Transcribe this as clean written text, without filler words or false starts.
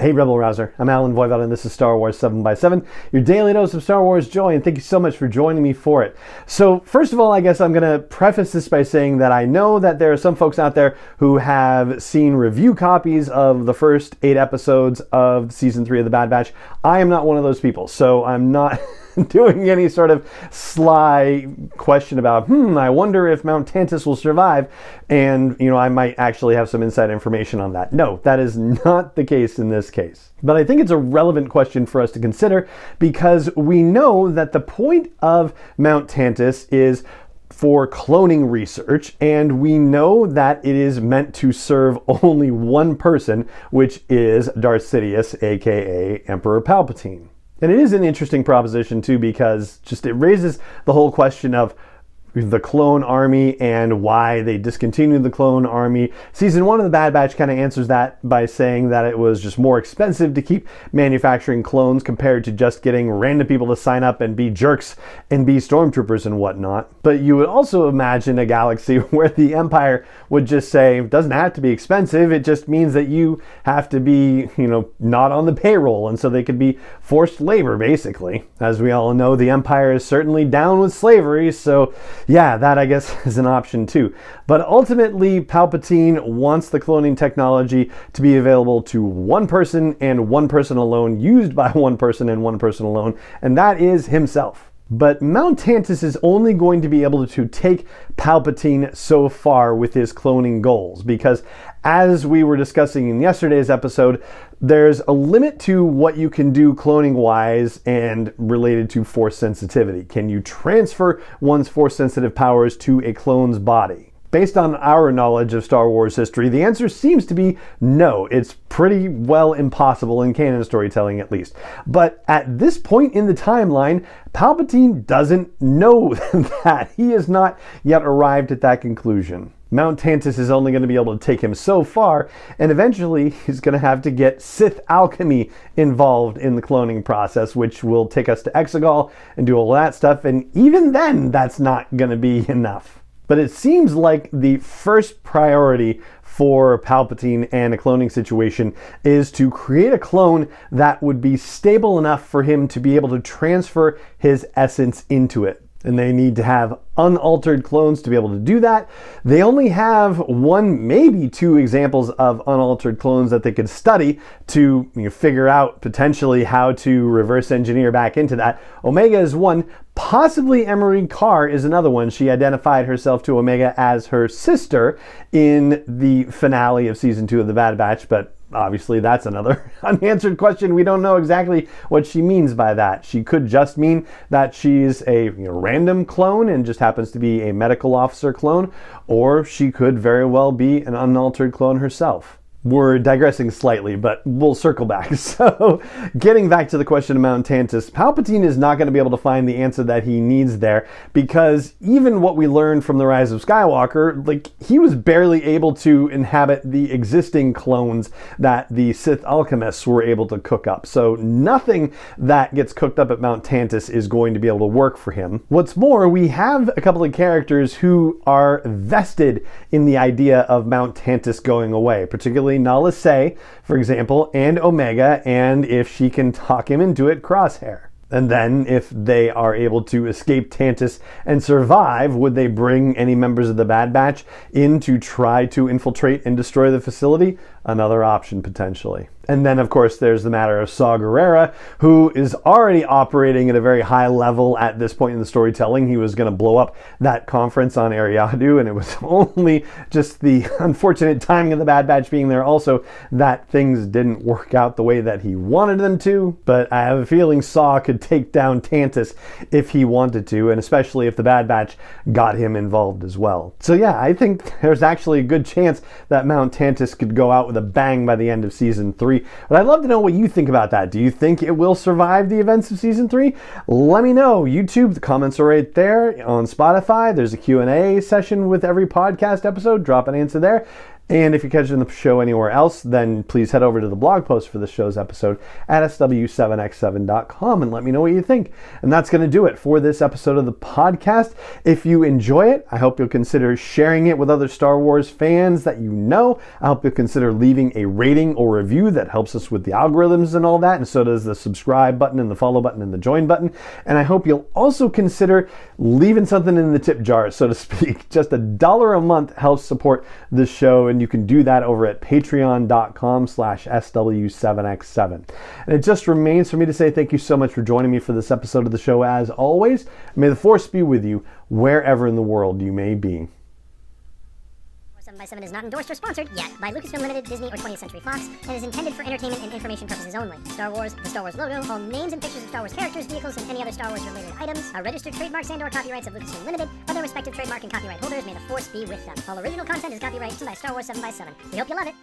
Hey Rebel Rouser, I'm Alan Voivod and this is Star Wars 7x7, your daily dose of Star Wars joy, and thank you so much for joining me for it. So first of all, I guess I'm going to preface this by saying that I know that there are some folks out there who have seen review copies of the first 8 episodes of Season 3 of The Bad Batch. I am not one of those people, so I'm not doing any sort of sly question about, I wonder if Mount Tantiss will survive, and, I might actually have some inside information on that. No, that is not the case in this case. But I think it's a relevant question for us to consider because we know that the point of Mount Tantiss is for cloning research, and we know that it is meant to serve only one person, which is Darth Sidious, aka Emperor Palpatine. And it is an interesting proposition too, because it raises the whole question of the clone army and why they discontinued the clone army. Season 1 of The Bad Batch kind of answers that by saying that it was just more expensive to keep manufacturing clones compared to just getting random people to sign up and be jerks and be stormtroopers and whatnot. But you would also imagine a galaxy where the Empire would just say, it doesn't have to be expensive, it just means that you have to be, not on the payroll, and so they could be forced labor, basically. As we all know, the Empire is certainly down with slavery, so yeah, that I guess is an option too. But ultimately, Palpatine wants the cloning technology to be available to one person and one person alone, used by one person and one person alone, and that is himself. But Mount Tantiss is only going to be able to take Palpatine so far with his cloning goals, because as we were discussing in yesterday's episode, there's a limit to what you can do cloning-wise and related to force sensitivity. Can you transfer one's force-sensitive powers to a clone's body? Based on our knowledge of Star Wars history, the answer seems to be no. It's pretty well impossible in canon storytelling, at least. But at this point in the timeline, Palpatine doesn't know that. He has not yet arrived at that conclusion. Mount Tantiss is only going to be able to take him so far, and eventually he's going to have to get Sith alchemy involved in the cloning process, which will take us to Exegol and do all that stuff, and even then, that's not going to be enough. But it seems like the first priority for Palpatine and a cloning situation is to create a clone that would be stable enough for him to be able to transfer his essence into it. And they need to have unaltered clones to be able to do that. They only have 1, maybe 2 examples of unaltered clones that they could study to figure out potentially how to reverse engineer back into that. Omega is one. Possibly Emery Carr is another one. She identified herself to Omega as her sister in the finale of Season 2 of The Bad Batch, but obviously that's another unanswered question. We don't know exactly what she means by that. She could just mean that she's a random clone and just happens to be a medical officer clone, or she could very well be an unaltered clone herself. We're digressing slightly, but we'll circle back. So, getting back to the question of Mount Tantiss, Palpatine is not going to be able to find the answer that he needs there, because even what we learned from The Rise of Skywalker, he was barely able to inhabit the existing clones that the Sith alchemists were able to cook up. So nothing that gets cooked up at Mount Tantiss is going to be able to work for him. What's more, we have a couple of characters who are vested in the idea of Mount Tantiss going away, particularly Nala Se, for example, and Omega, and if she can talk him into it, Crosshair. And then, if they are able to escape Tantiss and survive, would they bring any members of the Bad Batch in to try to infiltrate and destroy the facility? Another option, potentially. And then, of course, there's the matter of Saw Gerrera, who is already operating at a very high level at this point in the storytelling. He was going to blow up that conference on Ariadu, and it was only just the unfortunate timing of the Bad Batch being there also that things didn't work out the way that he wanted them to. But I have a feeling Saw could take down Tantiss if he wanted to, and especially if the Bad Batch got him involved as well. So yeah, I think there's actually a good chance that Mount Tantiss could go out with a bang by the end of Season 3. But I'd love to know what you think about that. Do you think it will survive the events of Season 3? Let me know. YouTube, the comments are right there. On Spotify, there's a Q&A session with every podcast episode. Drop an answer there. And if you're catching the show anywhere else, then please head over to the blog post for the show's episode at sw7x7.com and let me know what you think. And that's going to do it for this episode of the podcast. If you enjoy it, I hope you'll consider sharing it with other Star Wars fans that you know. I hope you'll consider leaving a rating or review. That helps us with the algorithms and all that. And so does the subscribe button and the follow button and the join button. And I hope you'll also consider leaving something in the tip jar, so to speak. Just $1 a month helps support this show. And you can do that over at patreon.com/SW7x7. And it just remains for me to say thank you so much for joining me for this episode of the show as always. May the Force be with you wherever in the world you may be. 7x7 is not endorsed or sponsored yet by Lucasfilm Limited, Disney, or 20th Century Fox, and is intended for entertainment and information purposes only. Star Wars, the Star Wars logo, all names and pictures of Star Wars characters, vehicles, and any other Star Wars related items are registered trademarks and/or copyrights of Lucasfilm Limited or their respective trademark and copyright holders. May the Force be with them. All original content is copyright by Star Wars 7x7. We hope you love it.